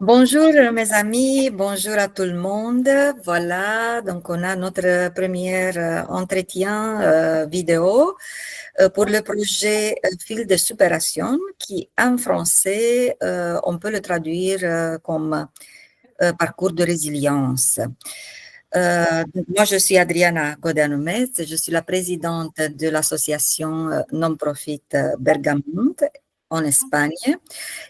Bonjour mes amis, bonjour à tout le monde. Voilà, donc on a notre premier entretien vidéo pour le projet Fil de Supération qui en français, on peut le traduire comme parcours de résilience. Moi, je suis Adriana Godin-Metz, je suis la présidente de l'association non-profit Bergamont en Espagne.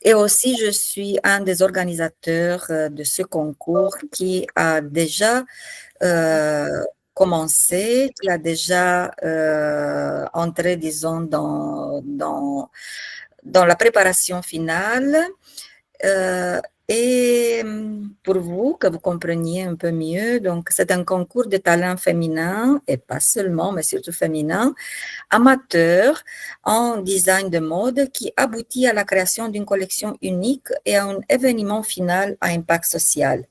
Et aussi, je suis un des organisateurs de ce concours qui a déjà commencé, qui a déjà entré, disons, dans la préparation finale. Euh, et pour vous, que vous compreniez un peu mieux, donc c'est un concours de talents féminins, et pas seulement, mais surtout féminins, amateur en design de mode qui aboutit à la création d'une collection unique et à un événement final à impact social.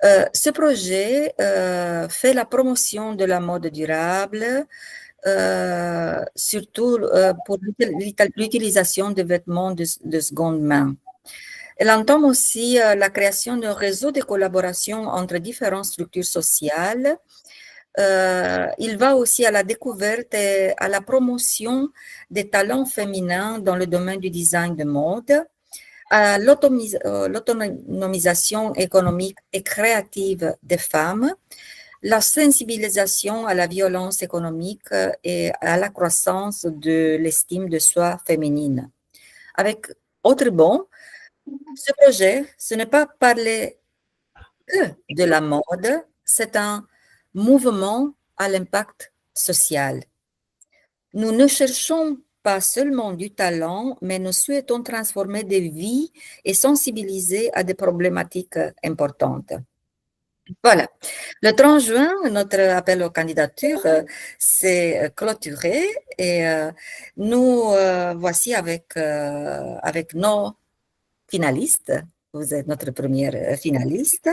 Ce projet fait la promotion de la mode durable, surtout pour l'utilisation de vêtements de seconde main. Elle entame aussi la création d'un réseau de collaboration entre différentes structures sociales. Il va aussi à la découverte et à la promotion des talents féminins dans le domaine du design de mode, à l'autonomisation économique et créative des femmes, la sensibilisation à la violence économique et à la croissance de l'estime de soi féminine. Avec autrement, ce projet, ce n'est pas parler que de la mode, c'est un mouvement à l'impact social. Nous ne cherchons pas seulement du talent, mais nous souhaitons transformer des vies et sensibiliser à des problématiques importantes. Voilà. Le 30 juin, notre appel aux candidatures s'est clôturé et nous voici avec nos finalistes. Vous êtes notre première finaliste.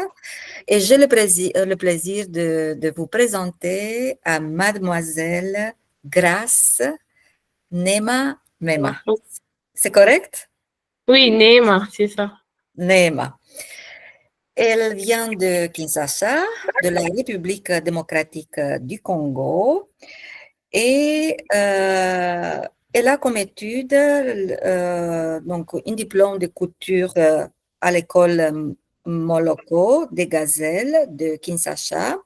Et j'ai le plaisir de vous présenter à Mademoiselle Grace Nema Mema. C'est correct? Oui, Neema, c'est ça. Nema. Elle vient de Kinshasa, de la République démocratique du Congo, et elle a comme étude donc un diplôme de couture à l'école Moloko des Gazelles de Kinshasa.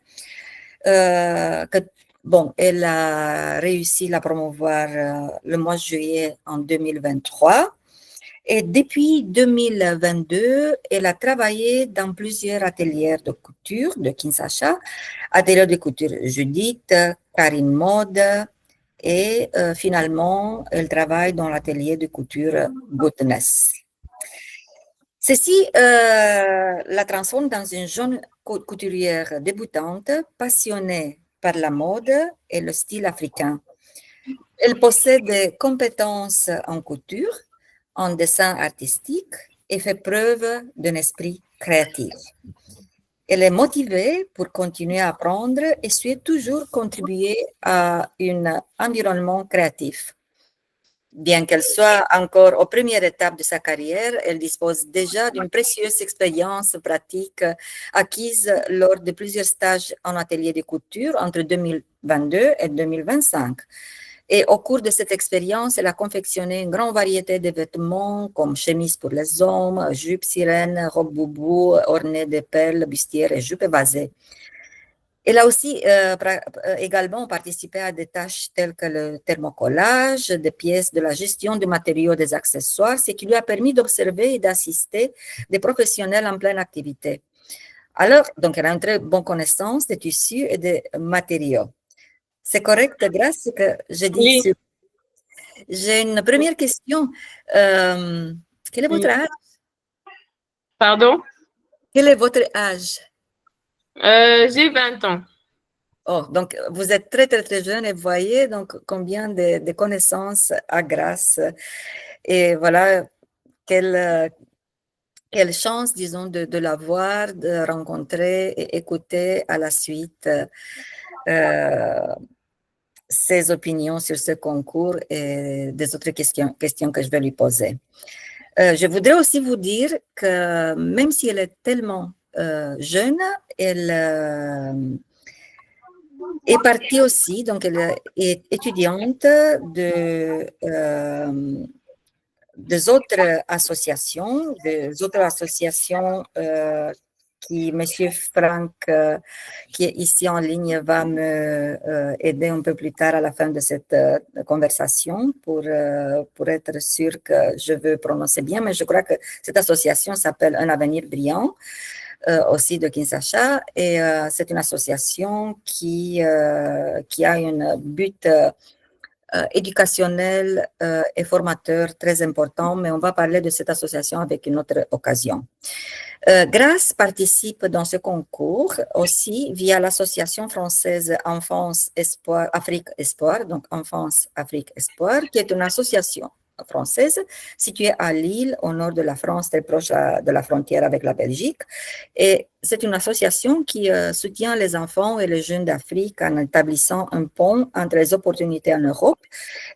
Bon, elle a réussi à la promouvoir le mois de juillet en 2023. Et depuis 2022, elle a travaillé dans plusieurs ateliers de couture de Kinshasa, atelier de couture Judith, Karine Mode, et finalement, elle travaille dans l'atelier de couture Goodness. Ceci la transforme dans une jeune couturière débutante, passionnée par la mode et le style africain. Elle possède des compétences en couture, en dessin artistique et fait preuve d'un esprit créatif. Elle est motivée pour continuer à apprendre et souhaite toujours contribuer à un environnement créatif. Bien qu'elle soit encore aux premières étapes de sa carrière, elle dispose déjà d'une précieuse expérience pratique acquise lors de plusieurs stages en atelier de couture entre 2022 et 2025. Et au cours de cette expérience, elle a confectionné une grande variété de vêtements comme chemises pour les hommes, jupes sirènes, robes boubou, ornées de perles, bustières et jupes évasées. Elle a aussi également participé à des tâches telles que le thermocollage des pièces, de la gestion des matériaux, des accessoires, ce qui lui a permis d'observer et d'assister des professionnels en pleine activité. Alors, donc, elle a une très bonne connaissance des tissus et des matériaux. C'est correct, Grace, ce que je dis Oui, sur... J'ai une première question. Quel est votre oui. âge? Pardon? Quel est votre âge? J'ai 20 ans. Oh, donc vous êtes très, très, très jeune et vous voyez donc combien de connaissances à Grace. Et voilà, quelle chance, disons, de la voir, de rencontrer et écouter à la suite ses opinions sur ce concours et des autres questions que je vais lui poser. Je voudrais aussi vous dire que même si elle est tellement jeune, elle est partie aussi, donc elle est étudiante des autres associations, qui M. Franck, qui est ici en ligne, va me aider un peu plus tard à la fin de cette conversation pour être sûr que je veux prononcer bien. Mais je crois que cette association s'appelle Un avenir brillant, aussi de Kinshasa. Et c'est une association qui a un but éducationnel et formateur très important, mais on va parler de cette association avec une autre occasion. Grace participe dans ce concours aussi via l'association française Enfance Espoir, Afrique Espoir, donc Enfance Afrique Espoir, qui est une association française située à Lille, au nord de la France, très proche de la frontière avec la Belgique. Et c'est une association qui soutient les enfants et les jeunes d'Afrique en établissant un pont entre les opportunités en Europe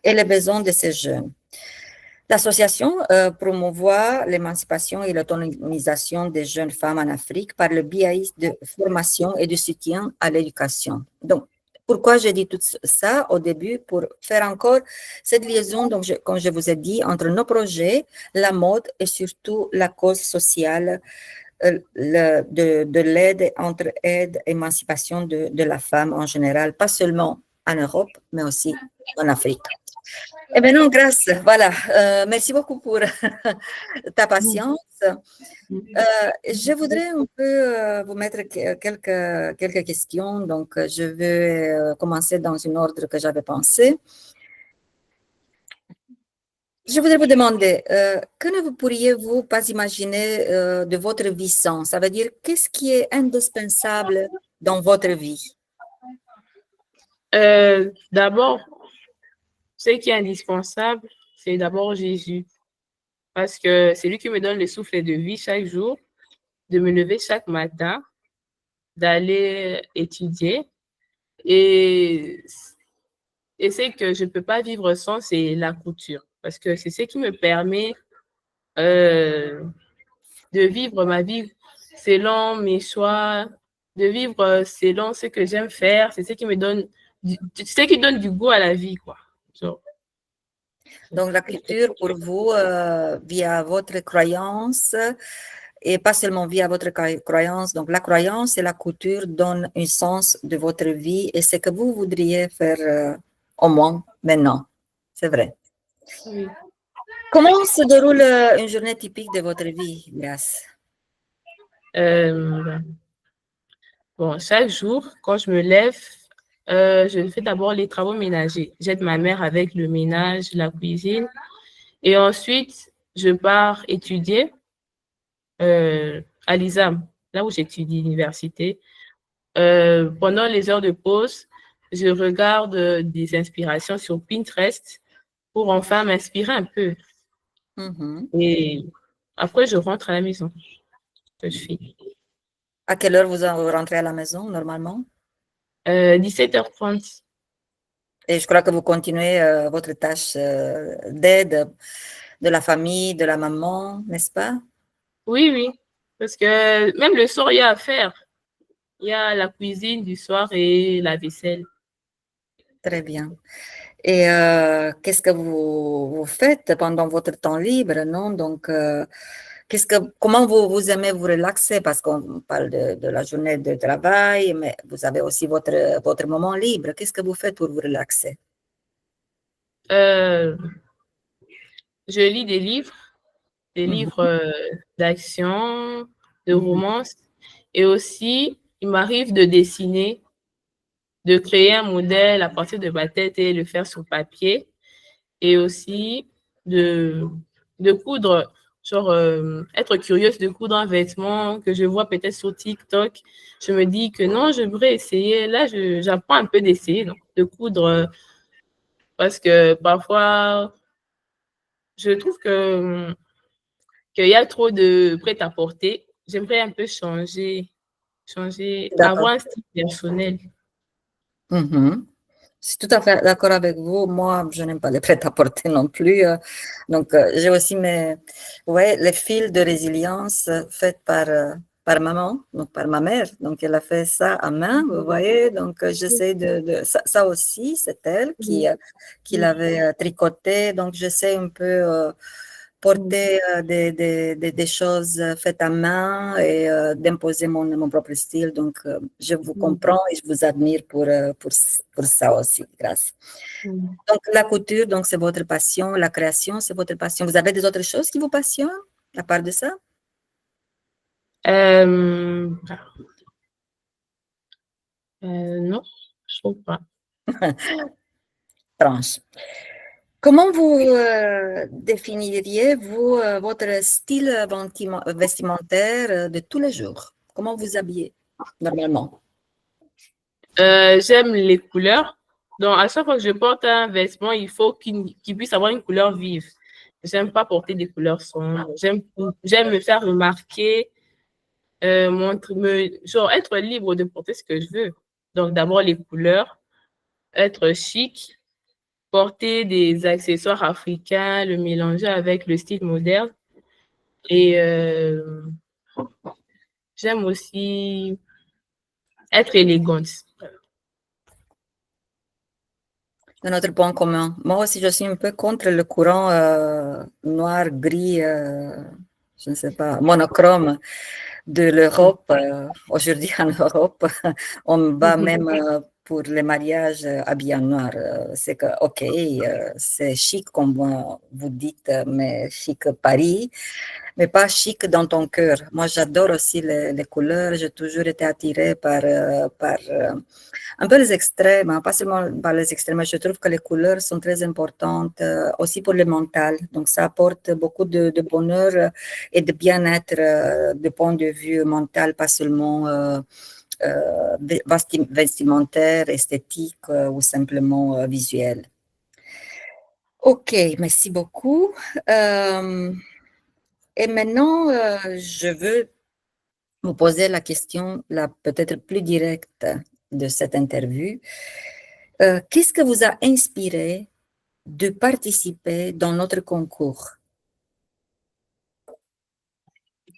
et les besoins de ces jeunes. L'association promouvoit l'émancipation et l'autonomisation des jeunes femmes en Afrique par le biais de formation et de soutien à l'éducation. Donc, pourquoi j'ai dit tout ça au début? Pour faire encore cette liaison, donc comme je vous ai dit, entre nos projets, la mode et surtout la cause sociale de l'aide, entre aide et émancipation de la femme en général, pas seulement en Europe, mais aussi en Afrique. Eh bien non, grâce. Voilà. Merci beaucoup pour ta patience. Je voudrais un peu vous mettre quelques questions. Donc, je vais commencer dans un ordre que j'avais pensé. Je voudrais vous demander, que ne pourriez-vous pas imaginer de votre vie sans? Ça veut dire, qu'est-ce qui est indispensable dans votre vie? D'abord, ce qui est indispensable, c'est d'abord Jésus. Parce que c'est lui qui me donne le souffle de vie chaque jour, de me lever chaque matin, d'aller étudier. Et c'est que je ne peux pas vivre sans, c'est la couture. Parce que c'est ce qui me permet de vivre ma vie selon mes choix, de vivre selon ce que j'aime faire. C'est ce qui me donne, ce qui donne du goût à la vie, quoi. Donc, la culture, pour vous, via votre croyance, et pas seulement via votre croyance, donc la croyance et la culture donnent un sens de votre vie et ce que vous voudriez faire au moins maintenant. C'est vrai. Oui. Comment se déroule une journée typique de votre vie, Grace? Bon, chaque jour, quand je me lève, je fais d'abord les travaux ménagers. J'aide ma mère avec le ménage, la cuisine. Et ensuite, je pars étudier à l'ISAM, là où j'étudie l'université. Pendant les heures de pause, je regarde des inspirations sur Pinterest pour enfin m'inspirer un peu. Et après, je rentre à la maison. Que je fais. À quelle heure vous rentrez à la maison, normalement? 17h30. Et je crois que vous continuez votre tâche d'aide de la famille, de la maman, n'est-ce pas? Oui, oui. Parce que même le soir, il y a à faire. Il y a la cuisine du soir et la vaisselle. Très bien. Et qu'est-ce que vous faites pendant votre temps libre, non? Donc, comment vous aimez vous relaxer? Parce qu'on parle de la journée de travail, mais vous avez aussi votre moment libre. Qu'est-ce que vous faites pour vous relaxer? Je lis des livres d'action, de romance. Et aussi, il m'arrive de dessiner, de créer un modèle à partir de ma tête et le faire sur papier. Et aussi de coudre, genre être curieuse de coudre un vêtement que je vois peut-être sur TikTok. Je me dis que non, je voudrais essayer. Là, j'apprends un peu d'essayer, de coudre parce que parfois, je trouve qu'il y a trop de prêt-à-porter. J'aimerais un peu changer, avoir un style personnel. Je suis tout à fait d'accord avec vous. Moi, je n'aime pas les prêt-à-porter non plus. Donc, j'ai aussi les fils de résilience faits par maman, donc par ma mère. Donc, elle a fait ça à main, vous voyez. Donc, j'essaie ça aussi, c'est elle qui l'avait tricoté. Donc, j'essaie un peu porter des choses faites à main et d'imposer mon propre style. Donc, je vous comprends et je vous admire pour ça aussi. Grâce. Donc, la couture, donc, c'est votre passion. La création, c'est votre passion. Vous avez des autres choses qui vous passionnent à part de ça? Non, je trouve pas. Tranche. Comment vous définiriez votre style vestimentaire de tous les jours? Comment vous habillez normalement? J'aime les couleurs. Donc, à chaque fois que je porte un vêtement, il faut qu'il puisse avoir une couleur vive. J'aime pas porter des couleurs sombres. J'aime me faire remarquer, genre être libre de porter ce que je veux. Donc, d'abord les couleurs, être chic, porter des accessoires africains, le mélanger avec le style moderne. Et j'aime aussi être élégante. Un autre point commun. Moi aussi, je suis un peu contre le courant noir, gris, je ne sais pas, monochrome de l'Europe. Aujourd'hui, en Europe, on va même pour les mariages habillés en noir. C'est que, OK, c'est chic, comme vous dites, mais chic Paris, mais pas chic dans ton cœur. Moi, j'adore aussi les couleurs. J'ai toujours été attirée par un peu les extrêmes, hein, pas seulement par les extrêmes. Je trouve que les couleurs sont très importantes aussi pour le mental. Donc, ça apporte beaucoup de bonheur et de bien-être du point de vue mental, pas seulement vestimentaire, esthétique ou simplement visuel. OK, merci beaucoup. Et maintenant, je veux vous poser la question la peut-être plus directe de cette interview. Qu'est-ce que vous a inspiré de participer dans notre concours?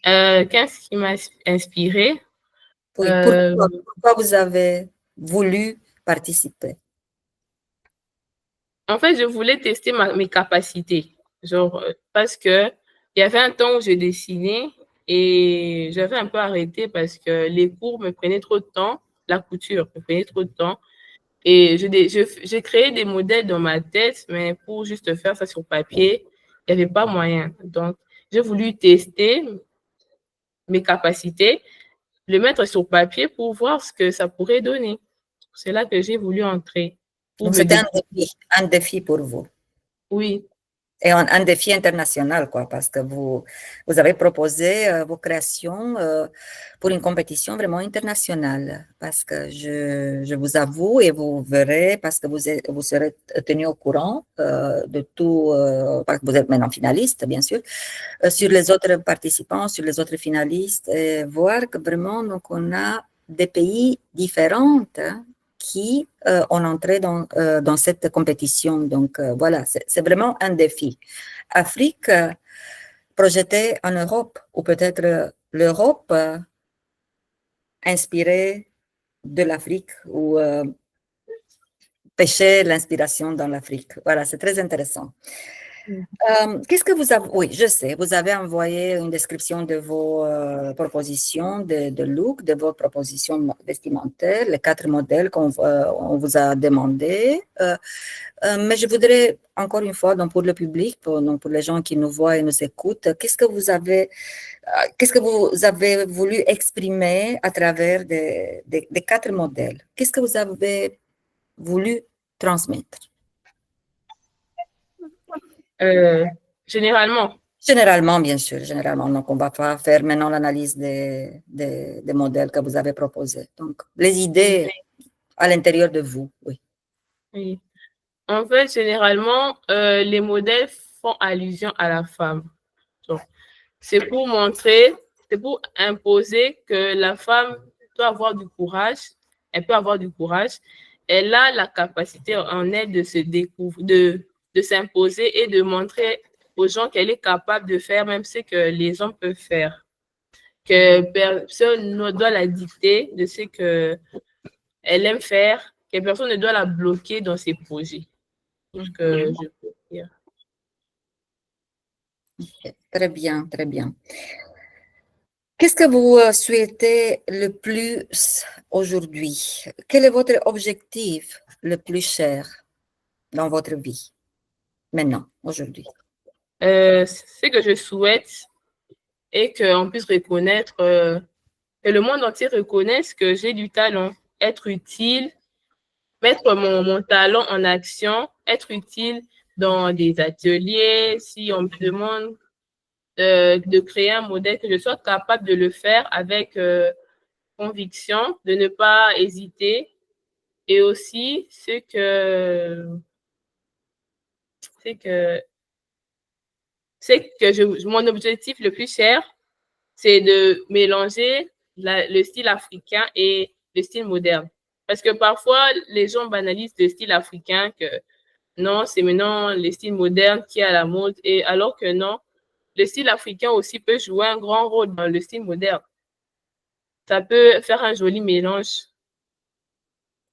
Qu'est-ce qui m'a inspiré? Oui, pourquoi vous avez voulu participer? En fait, je voulais tester mes capacités. Genre, parce que il y avait un temps où je dessinais et j'avais un peu arrêté parce que les cours me prenaient trop de temps, la couture me prenait trop de temps. Et j'ai créé des modèles dans ma tête, mais pour juste faire ça sur papier, il n'y avait pas moyen. Donc, j'ai voulu tester mes capacités, le mettre sur papier pour voir ce que ça pourrait donner. C'est là que j'ai voulu entrer. Donc, c'était un défi pour vous. Oui. Et un défi international, quoi, parce que vous avez proposé vos créations pour une compétition vraiment internationale. Parce que je vous avoue, et vous verrez, parce que vous serez tenu au courant de tout, parce que vous êtes maintenant finaliste, bien sûr, sur les autres participants, sur les autres finalistes, et voir que vraiment, donc, on a des pays différents, hein, qui ont entré dans cette compétition. Donc, voilà, c'est vraiment un défi. Afrique projetée en Europe, ou peut-être l'Europe inspirée de l'Afrique, ou pêcher l'inspiration dans l'Afrique. Voilà, c'est très intéressant. Qu'est-ce que vous avez... Oui, je sais, vous avez envoyé une description de vos propositions de look, de vos propositions vestimentaires, les 4 modèles qu'on on vous a demandé. Mais je voudrais, encore une fois, donc pour le public, donc pour les gens qui nous voient et nous écoutent, qu'est-ce que vous avez voulu exprimer à travers des 4 modèles? Qu'est-ce que vous avez voulu transmettre? Généralement. Généralement, bien sûr, généralement. Donc, on ne va pas faire maintenant l'analyse des modèles que vous avez proposés. Donc, les idées à l'intérieur de vous, oui. Oui. En fait, généralement, les modèles font allusion à la femme. C'est pour montrer, c'est pour imposer que la femme doit avoir du courage, elle peut avoir du courage, elle a la capacité en elle de se découvrir, de s'imposer et de montrer aux gens qu'elle est capable de faire même ce que les hommes peuvent faire. Que personne ne doit la dicter de ce qu'elle aime faire, que personne ne doit la bloquer dans ses projets. Donc, je peux dire. Très bien, très bien. Qu'est-ce que vous souhaitez le plus aujourd'hui? Quel est votre objectif le plus cher dans votre vie maintenant, aujourd'hui? Ce que je souhaite est qu'on puisse reconnaître, que le monde entier reconnaisse que j'ai du talent, être utile, mettre mon talent en action, être utile dans des ateliers, si on me demande de créer un modèle, que je sois capable de le faire avec conviction, de ne pas hésiter. Et aussi, mon objectif le plus cher, c'est de mélanger le style africain et le style moderne. Parce que parfois, les gens banalisent le style africain, que non, c'est maintenant le style moderne qui est à la mode, et alors que non, le style africain aussi peut jouer un grand rôle dans le style moderne. Ça peut faire un joli mélange.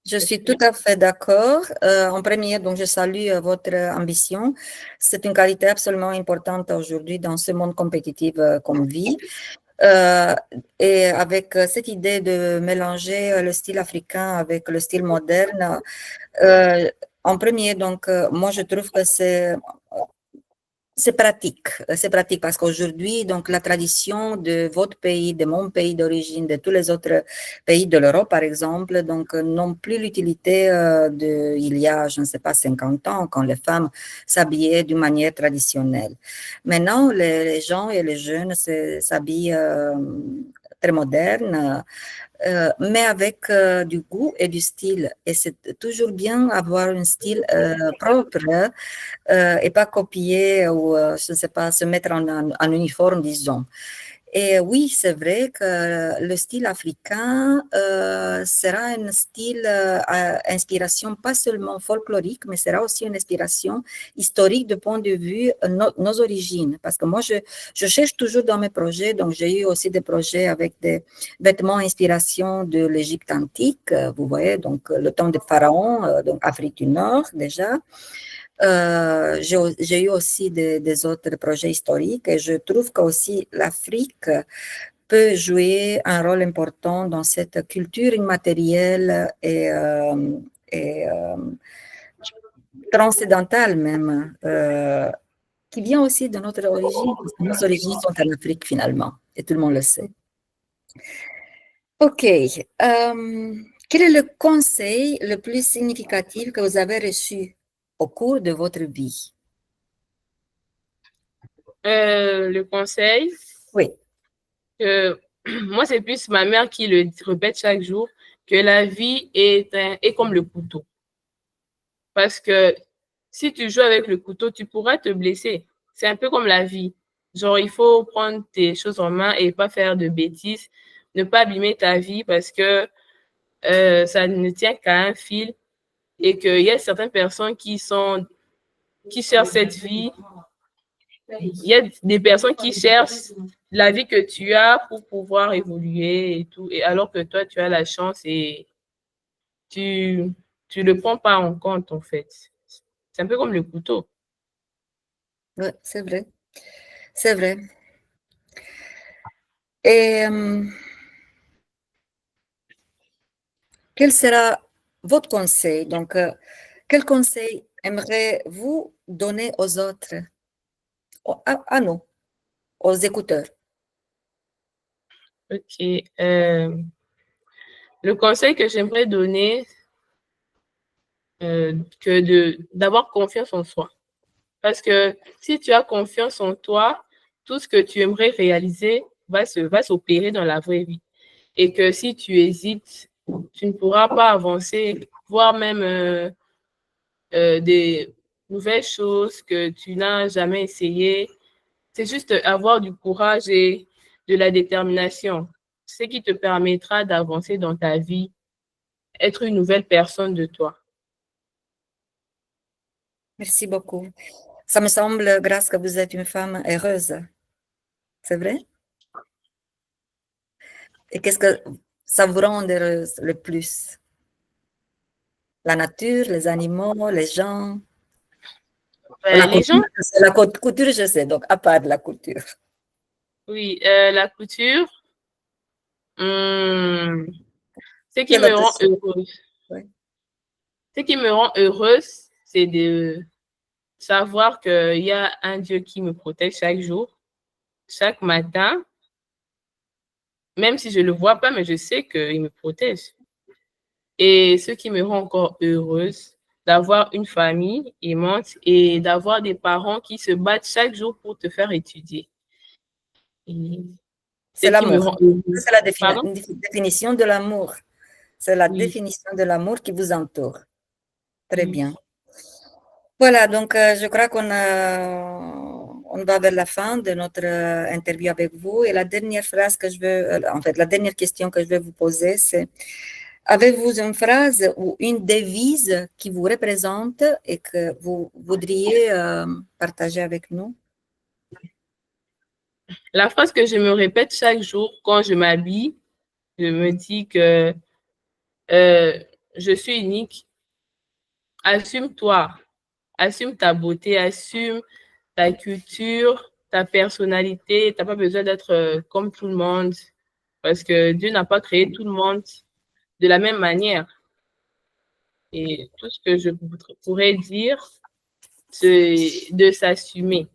Je suis tout à fait d'accord. En premier, donc, je salue votre ambition. C'est une qualité absolument importante aujourd'hui dans ce monde compétitif qu'on vit. Et avec cette idée de mélanger le style africain avec le style moderne, en premier, donc, moi, je trouve que c'est pratique. C'est pratique parce qu'aujourd'hui, donc, la tradition de votre pays, de mon pays d'origine, de tous les autres pays de l'Europe, par exemple, donc, n'ont plus l'utilité il y a, je ne sais pas, 50 ans, quand les femmes s'habillaient d'une manière traditionnelle. Maintenant, les gens et les jeunes s'habillent très moderne, mais avec du goût et du style. Et c'est toujours bien avoir un style propre et pas copier ou, je ne sais pas, se mettre en uniforme, disons. Et oui, c'est vrai que le style africain sera un style à inspiration pas seulement folklorique, mais sera aussi une inspiration historique du point de vue nos origines. Parce que moi, je cherche toujours dans mes projets, donc j'ai eu aussi des projets avec des vêtements inspiration de l'Égypte antique, vous voyez, donc le temps des pharaons, donc Afrique du Nord déjà. J'ai eu aussi des autres projets historiques et je trouve qu'aussi l'Afrique peut jouer un rôle important dans cette culture immatérielle et transcendantale même, qui vient aussi de notre origine, parce que nos origines sont en Afrique finalement, et tout le monde le sait. Ok. Quel est le conseil le plus significatif que vous avez reçu au cours de votre vie? Le conseil, Oui. Moi, c'est plus ma mère qui le répète chaque jour, que la vie est comme le couteau. Parce que si tu joues avec le couteau, tu pourras te blesser. C'est un peu comme la vie. Genre, il faut prendre tes choses en main et pas faire de bêtises, ne pas abîmer ta vie parce que ça ne tient qu'à un fil et qu'il y a certaines personnes qui cherchent cette vie. Il y a des personnes qui cherchent la vie que tu as pour pouvoir évoluer et tout, et alors que toi, tu as la chance et tu le prends pas en compte, en fait. C'est un peu comme le couteau. Oui, c'est vrai. C'est vrai. Et quel sera votre conseil? Donc, quel conseil aimeriez-vous donner aux autres, à nous, aux écouteurs? Ok. Le conseil que j'aimerais donner, d'avoir confiance en soi. Parce que si tu as confiance en toi, tout ce que tu aimerais réaliser va s'opérer dans la vraie vie. Et que si tu hésites, tu ne pourras pas avancer, voire même des nouvelles choses que tu n'as jamais essayé. C'est juste avoir du courage et de la détermination, ce qui te permettra d'avancer dans ta vie être une nouvelle personne de toi. Merci beaucoup. Ça me semble, Grâce, que vous êtes une femme heureuse. C'est vrai? Et qu'est-ce que ça vous rend heureuse le plus? La nature, les animaux, les gens? La Les gens, couture, la couture, je sais, donc à part de la couture. oui, la couture, ce qui Quelle me autre rend chose? heureuse. Oui. Ce qui me rend heureuse, c'est de savoir qu'il y a un Dieu qui me protège chaque jour, chaque matin, même si je ne le vois pas, mais je sais qu'il me protège. Et ce qui me rend encore heureuse, d'avoir une famille aimante et d'avoir des parents qui se battent chaque jour pour te faire étudier. Et ce C'est qui me l'amour. rend heureuse. C'est la Pardon? définition de l'amour. C'est la Oui. définition de l'amour qui vous entoure. Très Oui. bien. Voilà, donc je crois on va vers la fin de notre interview avec vous. Et la dernière phrase que je veux, en fait, la dernière question que je vais vous poser, c'est avez-vous une phrase ou une devise qui vous représente et que vous voudriez partager avec nous? La phrase que je me répète chaque jour quand je m'habille, je me dis que je suis unique. Assume-toi, assume ta beauté, assume ta culture, ta personnalité. Tu n'as pas besoin d'être comme tout le monde parce que Dieu n'a pas créé tout le monde de la même manière. Et tout ce que je pourrais dire, c'est de s'assumer.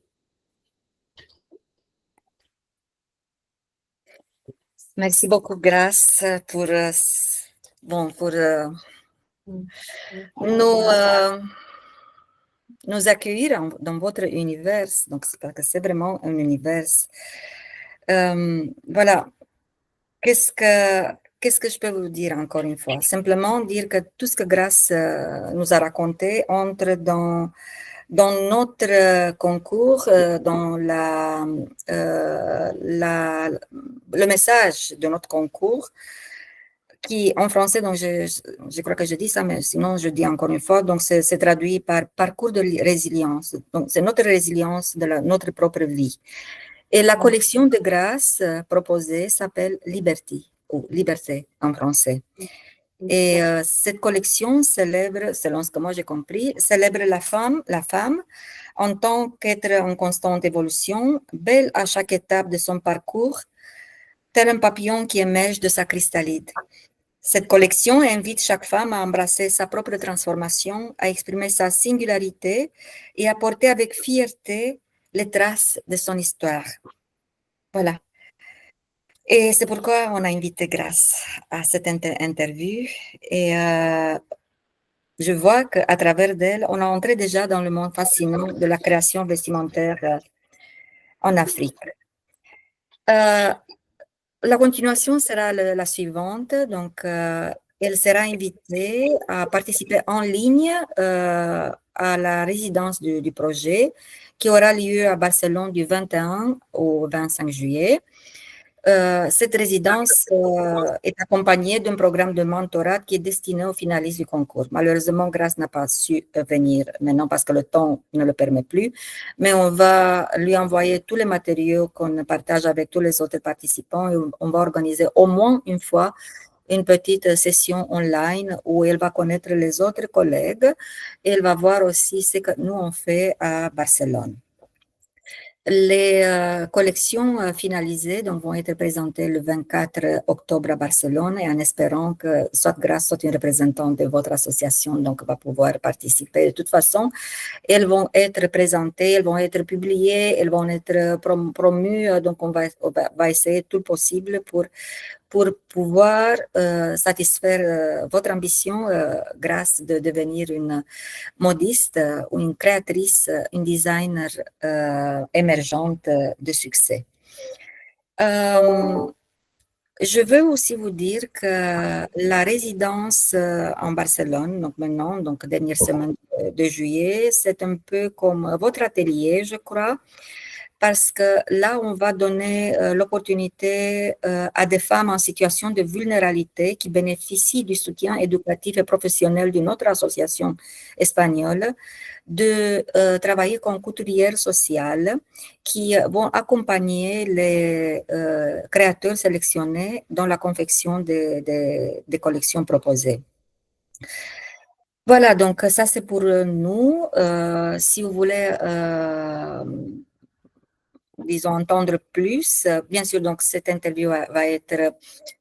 Merci beaucoup, Grâce, pour, nous, nous accueillir dans votre univers. Donc, parce que c'est vraiment un univers. Voilà. Qu'est-ce que je peux vous dire encore une fois? Simplement dire que tout ce que Grâce nous a raconté entre dans notre concours, dans le message de notre concours, qui en français, donc je crois que je dis ça, mais sinon je dis encore une fois, donc c'est traduit par parcours de résilience. Donc c'est notre résilience de notre propre vie. Et la collection de grâces proposée s'appelle Liberty, ou Liberté en français. Et cette collection célèbre, selon ce que moi j'ai compris, célèbre la femme en tant qu'être en constante évolution, belle à chaque étape de son parcours, tel un papillon qui émerge de sa chrysalide. Cette collection invite chaque femme à embrasser sa propre transformation, à exprimer sa singularité et à porter avec fierté les traces de son histoire. Voilà. Et c'est pourquoi on a invité Grâce à cette interview. Et je vois qu'à travers d'elle, on est entré déjà dans le monde fascinant de la création vestimentaire en Afrique. La continuation sera la suivante. Donc, elle sera invitée à participer en ligne à la résidence du projet qui aura lieu à Barcelone du 21 au 25 juillet. Cette résidence est accompagnée d'un programme de mentorat qui est destiné aux finalistes du concours. Malheureusement, Grâce n'a pas su venir maintenant parce que le temps ne le permet plus, mais on va lui envoyer tous les matériaux qu'on partage avec tous les autres participants et on va organiser au moins une fois une petite session online où elle va connaître les autres collègues et elle va voir aussi ce que nous on fait à Barcelone. Les collections finalisées donc, vont être présentées le 24 octobre à Barcelone et en espérant que soit Grâce, soit une représentante de votre association donc, va pouvoir participer. De toute façon, elles vont être présentées, elles vont être publiées, elles vont être promues. Donc, on va essayer tout le possible pour pouvoir satisfaire votre ambition grâce de devenir une modiste ou une créatrice, une designer émergente de succès. Je veux aussi vous dire que la résidence en Barcelone, donc maintenant, donc dernière semaine de juillet, c'est un peu comme votre atelier, je crois, parce que là, on va donner l'opportunité à des femmes en situation de vulnérabilité qui bénéficient du soutien éducatif et professionnel d'une autre association espagnole de travailler comme couturières sociales qui vont accompagner les créateurs sélectionnés dans la confection des collections proposées. Voilà, donc ça c'est pour nous. Si vous voulez, disons, entendre plus, bien sûr, donc cette interview va être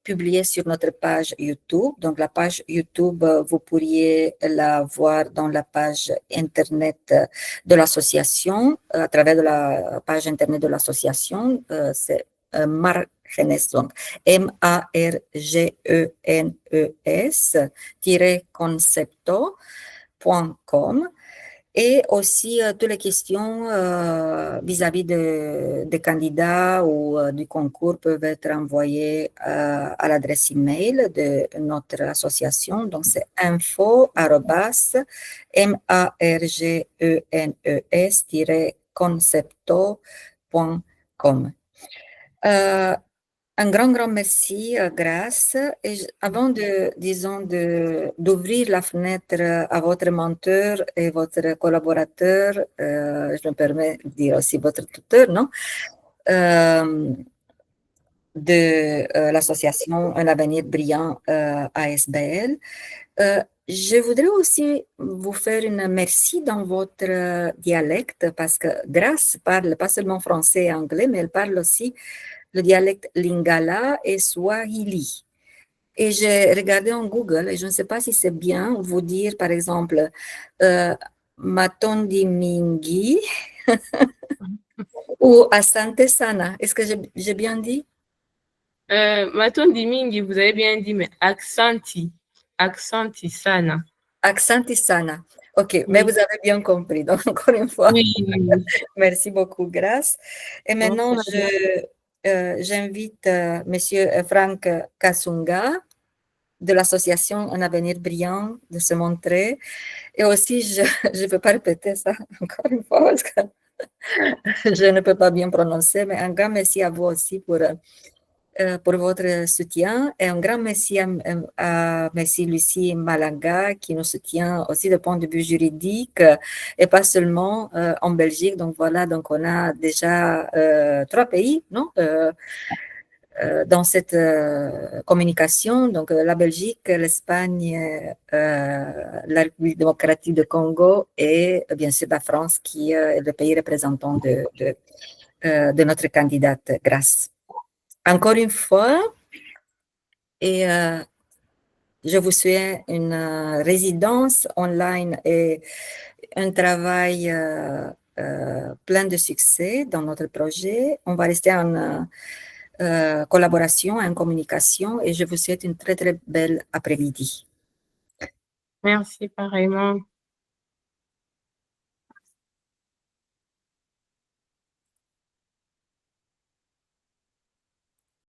publiée sur notre page YouTube. Donc la page YouTube, vous pourriez la voir dans la page Internet de l'association, à travers de la page Internet de l'association. C'est Margenes, donc margenes-concepto.com. Et aussi toutes les questions vis-à-vis des candidats ou du concours peuvent être envoyées à l'adresse email de notre association. Donc, c'est info@margenes-concepto.com. Un grand merci, Grâce. Et avant d'ouvrir la fenêtre à votre mentor et votre collaborateur, je me permets de dire aussi votre tuteur, non? De l'association Un avenir brillant ASBL. Je voudrais aussi vous faire une merci dans votre dialecte parce que Grâce parle pas seulement français et anglais, mais elle parle aussi le dialecte Lingala et Swahili. Et j'ai regardé en Google et je ne sais pas si c'est bien vous dire, par exemple, Matondi Mingi ou Asante Sana. Est-ce que j'ai bien dit? Matondi Mingi, vous avez bien dit, mais Accenti Sana. Accenti Sana. OK, mais vous avez bien compris. Donc, encore une fois, oui. Merci beaucoup, Grâce. Et maintenant, j'invite Monsieur Franck Kasunga de l'association Un avenir brillant de se montrer. Et aussi, je ne peux pas répéter ça encore une fois parce que je ne peux pas bien prononcer, mais un grand merci à vous aussi pour votre soutien et un grand merci à merci Lucie Malanga qui nous soutient aussi du point de vue juridique et pas seulement en Belgique. Donc voilà, donc on a déjà 3 pays, non? Dans cette communication, donc la Belgique, l'Espagne, la République démocratique du Congo et bien sûr la France qui est le pays représentant de notre candidate Grâce. Encore une fois, et je vous souhaite une résidence online et un travail plein de succès dans notre projet. On va rester en collaboration, en communication et je vous souhaite une très, très belle après-midi. Merci, pareillement.